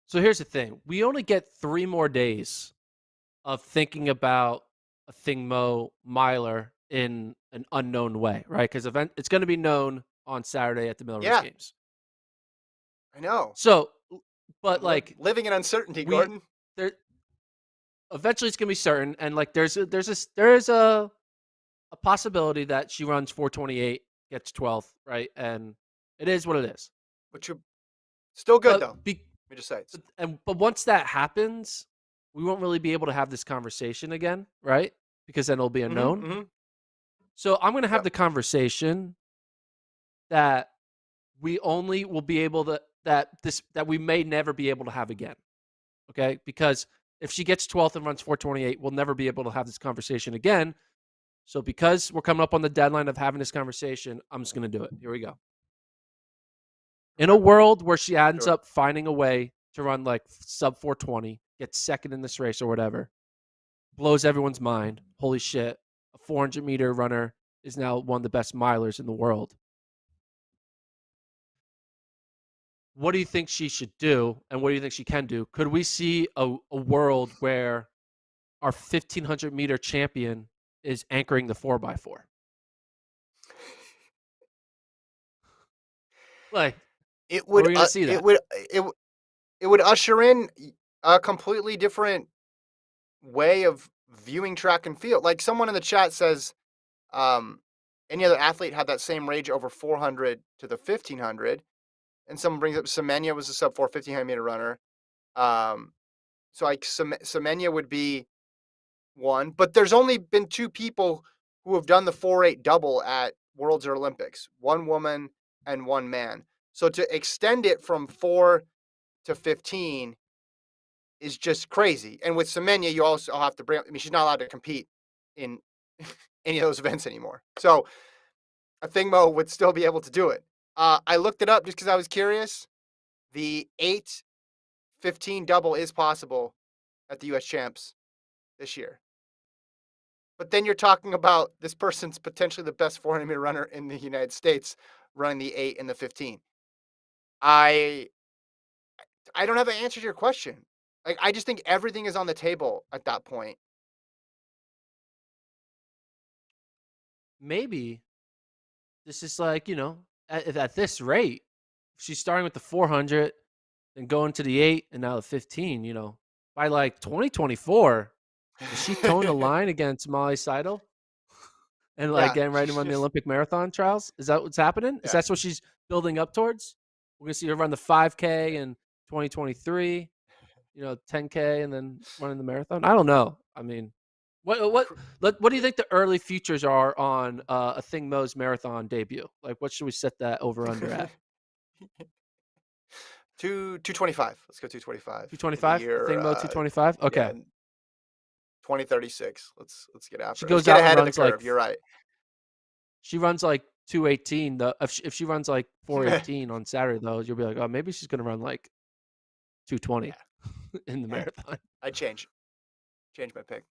So here's the thing. We only get 3 more days of thinking about Athing Mu miler in an unknown way, right? Because it's going to be known on Saturday at the Millrose Yeah, Games. I know. So, but Living in uncertainty, we Gordon. there eventually it's going to be certain, and there's a possibility that she runs 4:28, gets 12th, right? And it is what it is. Which are still good though. But be, Let me just say but once that happens, we won't really be able to have this conversation again, right? Because then it'll be a known. Mm-hmm. So I'm going to have Yep. the conversation that we only will be able to that we may never be able to have again. Okay? Because if she gets 12th and runs 4:28, we'll never be able to have this conversation again. So because we're coming up on the deadline of having this conversation, I'm just going to do it. Here we go. In a Okay. world where she ends Do it. up finding a way to run like sub 420, gets second in this race or whatever, blows everyone's mind. Holy shit. A 400-meter runner is now one of the best milers in the world. What do you think she should do? And what do you think she can do? Could we see a world where our 1500-meter champion is anchoring the 4x4? Like, It are would. we going to see It that? would. It would usher in a completely different way of viewing track and field. Like someone in the chat says, um, any other athlete had that same rage over 400 to the 1500, and someone brings up Semenya was a sub 4 1500-meter runner. Um, so like Semenya would be one, but there's only been two people who have done the 4-8 double at Worlds or Olympics, one woman and one man. So to extend it from 4 to 15 is just crazy. And with Semenya, you also have to bring. I mean, she's not allowed to compete in any of those events anymore. So I think Mo would still be able to do it. I looked it up just because I was curious. The 8-15 double is possible at the U.S. Champs this year. But then you're talking about this person's potentially the best 400-meter runner in the United States running the 8 and the 15. I I don't have an answer to your question. Like I just think everything is on the table at that point. Maybe this is like, at this rate, she's starting with the 400 and going to the 8 and now the 15, by like 2024, is she towing the line against Molly Seidel and like Yeah, getting ready to she's run the just Olympic marathon trials? Is that what's happening? Is yeah. that what she's building up towards? We're going to see her run the 5K in 2023, 10K and then running the marathon. I don't know. I mean, what do you think the early futures are on Athing Mu's marathon debut? Like, what should we set that over under at? 225. Let's go 225 in the 225? year Athing Mu 225? Okay. 2036. Let's get She after it. Let's goes get out and ahead of the runs curve. You're right. she runs like 218. If she runs like 418 on Saturday though, you'll be like, oh, maybe she's gonna run like 220 Yeah. in the marathon. I change my pick.